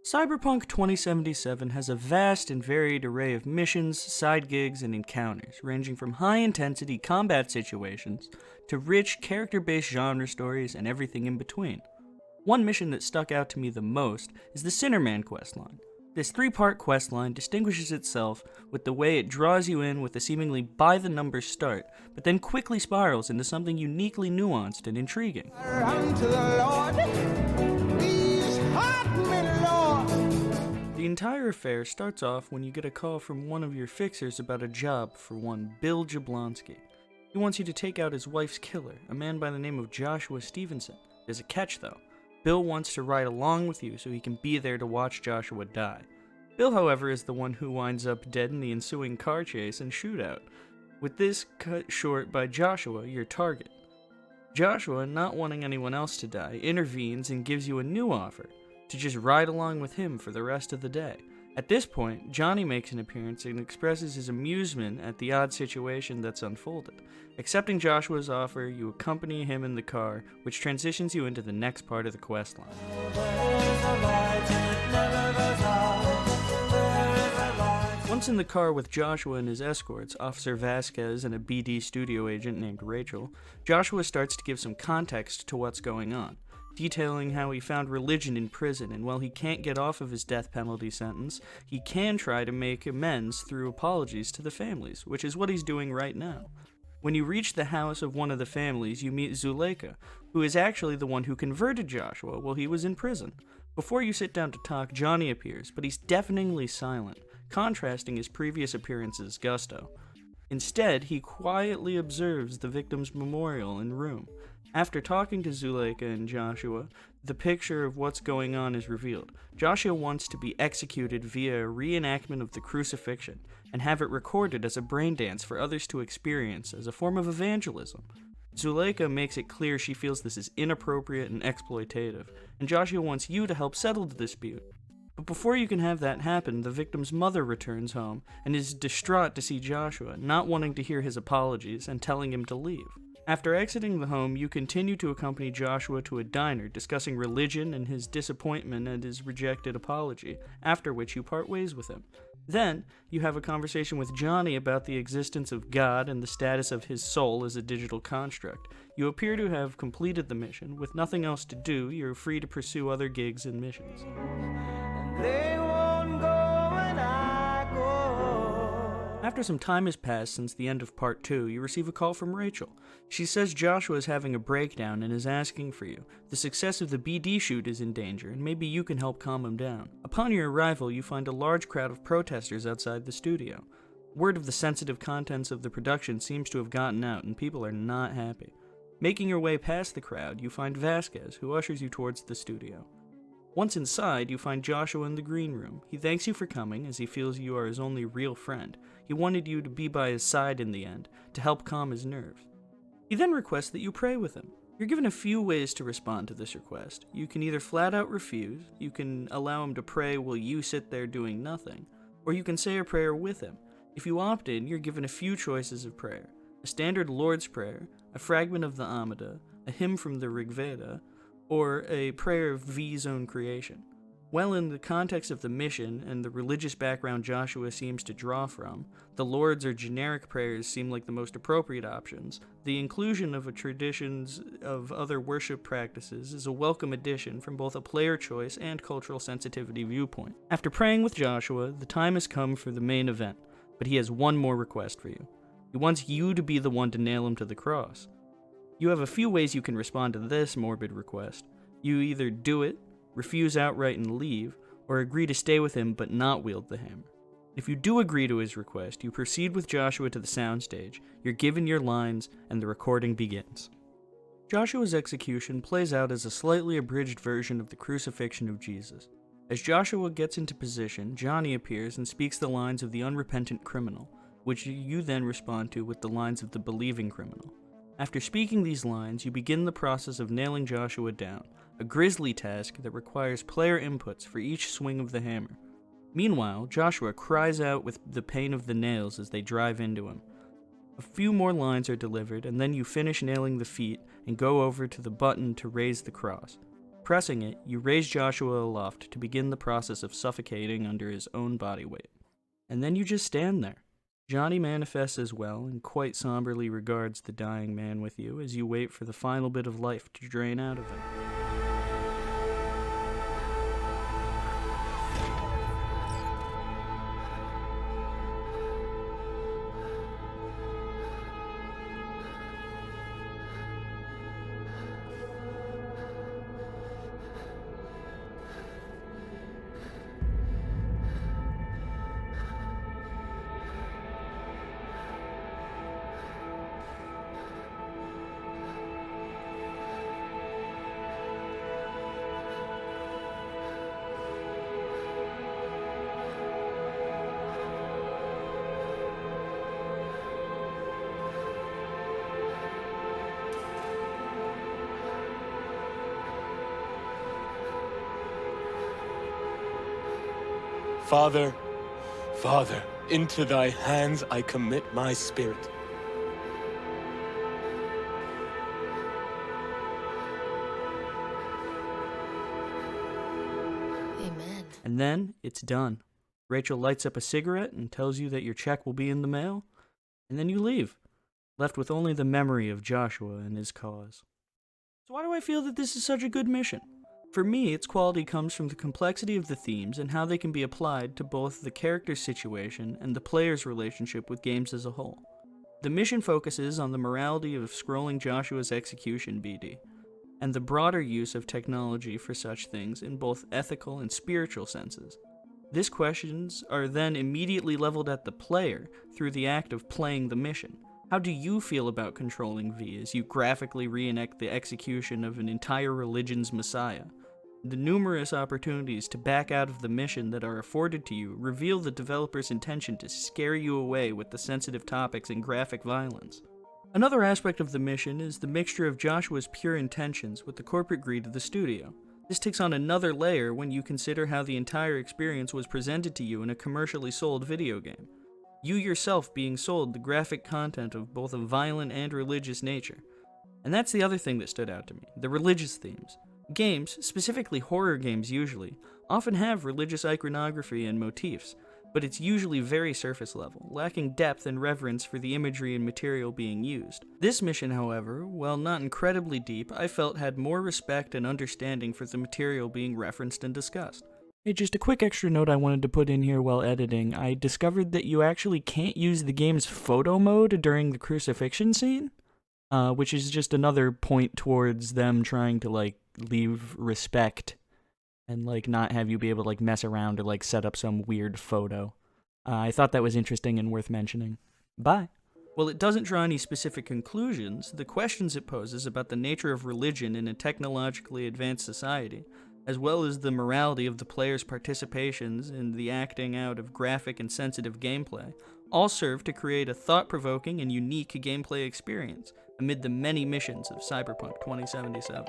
Cyberpunk 2077 has a vast and varied array of missions, side gigs, and encounters, ranging from high-intensity combat situations to rich, character-based genre stories and everything in between. One mission that stuck out to me the most is the Sinnerman questline. This 3-part questline distinguishes itself with the way it draws you in with a seemingly by-the-numbers start, but then quickly spirals into something uniquely nuanced and intriguing. The entire affair starts off when you get a call from one of your fixers about a job for one Bill Jablonski. He wants you to take out his wife's killer, a man by the name of Joshua Stevenson. There's a catch though. Bill wants to ride along with you so he can be there to watch Joshua die. Bill, however, is the one who winds up dead in the ensuing car chase and shootout, with this cut short by Joshua, your target. Joshua, not wanting anyone else to die, intervenes and gives you a new offer, to just ride along with him for the rest of the day. At this point, Johnny makes an appearance and expresses his amusement at the odd situation that's unfolded. Accepting Joshua's offer, you accompany him in the car, which transitions you into the next part of the questline. Once in the car with Joshua and his escorts, Officer Vasquez and a BD studio agent named Rachel, Joshua starts to give some context to what's going on, detailing how he found religion in prison, and while he can't get off of his death penalty sentence, he can try to make amends through apologies to the families, which is what he's doing right now. When you reach the house of one of the families, you meet Zuleika, who is actually the one who converted Joshua while he was in prison. Before you sit down to talk, Johnny appears, but he's deafeningly silent, contrasting his previous appearance's gusto. Instead, he quietly observes the victim's memorial and room. After talking to Zuleika and Joshua, the picture of what's going on is revealed. Joshua wants to be executed via a reenactment of the crucifixion, and have it recorded as a brain dance for others to experience as a form of evangelism. Zuleika makes it clear she feels this is inappropriate and exploitative, and Joshua wants you to help settle the dispute. But before you can have that happen, the victim's mother returns home and is distraught to see Joshua, not wanting to hear his apologies and telling him to leave. After exiting the home, you continue to accompany Joshua to a diner, discussing religion and his disappointment at his rejected apology, after which you part ways with him. Then, you have a conversation with Johnny about the existence of God and the status of his soul as a digital construct. You appear to have completed the mission. With nothing else to do, you're free to pursue other gigs and missions. They won't go when I go. After some time has passed since the end of Part 2, you receive a call from Rachel. She says Joshua is having a breakdown and is asking for you. The success of the BD shoot is in danger, and maybe you can help calm him down. Upon your arrival, you find a large crowd of protesters outside the studio. Word of the sensitive contents of the production seems to have gotten out, and people are not happy. Making your way past the crowd, you find Vasquez, who ushers you towards the studio. Once inside, you find Joshua in the green room. He thanks you for coming, as he feels you are his only real friend. He wanted you to be by his side in the end, to help calm his nerves. He then requests that you pray with him. You're given a few ways to respond to this request. You can either flat out refuse, you can allow him to pray while you sit there doing nothing, or you can say a prayer with him. If you opt in, you're given a few choices of prayer: a standard Lord's Prayer, a fragment of the Amida, a hymn from the Rig Veda, or a prayer of V's own creation. Well, in the context of the mission and the religious background Joshua seems to draw from, the Lord's or generic prayers seem like the most appropriate options. The inclusion of traditions of other worship practices is a welcome addition from both a player choice and cultural sensitivity viewpoint. After praying with Joshua, the time has come for the main event, but he has one more request for you. He wants you to be the one to nail him to the cross. You have a few ways you can respond to this morbid request. You either do it, refuse outright and leave, or agree to stay with him but not wield the hammer. If you do agree to his request, you proceed with Joshua to the soundstage, you're given your lines, and the recording begins. Joshua's execution plays out as a slightly abridged version of the crucifixion of Jesus. As Joshua gets into position, Johnny appears and speaks the lines of the unrepentant criminal, which you then respond to with the lines of the believing criminal. After speaking these lines, you begin the process of nailing Joshua down, a grisly task that requires player inputs for each swing of the hammer. Meanwhile, Joshua cries out with the pain of the nails as they drive into him. A few more lines are delivered, and then you finish nailing the feet and go over to the button to raise the cross. Pressing it, you raise Joshua aloft to begin the process of suffocating under his own body weight. And then you just stand there. Johnny manifests as well and quite somberly regards the dying man with you as you wait for the final bit of life to drain out of him. Father, Father, into thy hands I commit my spirit. Amen. And then it's done. Rachel lights up a cigarette and tells you that your check will be in the mail, and then you leave, left with only the memory of Joshua and his cause. So why do I feel that this is such a good mission? For me, its quality comes from the complexity of the themes and how they can be applied to both the character's situation and the player's relationship with games as a whole. The mission focuses on the morality of scrolling Joshua's execution BD, and the broader use of technology for such things in both ethical and spiritual senses. These questions are then immediately leveled at the player through the act of playing the mission. How do you feel about controlling V as you graphically reenact the execution of an entire religion's messiah? The numerous opportunities to back out of the mission that are afforded to you reveal the developer's intention to scare you away with the sensitive topics and graphic violence. Another aspect of the mission is the mixture of Joshua's pure intentions with the corporate greed of the studio. This takes on another layer when you consider how the entire experience was presented to you in a commercially sold video game. You yourself being sold the graphic content of both a violent and religious nature. And that's the other thing that stood out to me, the religious themes. Games, specifically horror games usually, often have religious iconography and motifs, but it's usually very surface level, lacking depth and reverence for the imagery and material being used. This mission, however, while not incredibly deep, I felt had more respect and understanding for the material being referenced and discussed. Hey, just a quick extra note I wanted to put in here while editing. I discovered that you actually can't use the game's photo mode during the crucifixion scene, which is just another point towards them trying to, leave respect and, not have you be able to, mess around or, set up some weird photo. I thought that was interesting and worth mentioning. Bye. While it doesn't draw any specific conclusions, the questions it poses about the nature of religion in a technologically advanced society, as well as the morality of the player's participations in the acting out of graphic and sensitive gameplay, all serve to create a thought-provoking and unique gameplay experience amid the many missions of Cyberpunk 2077.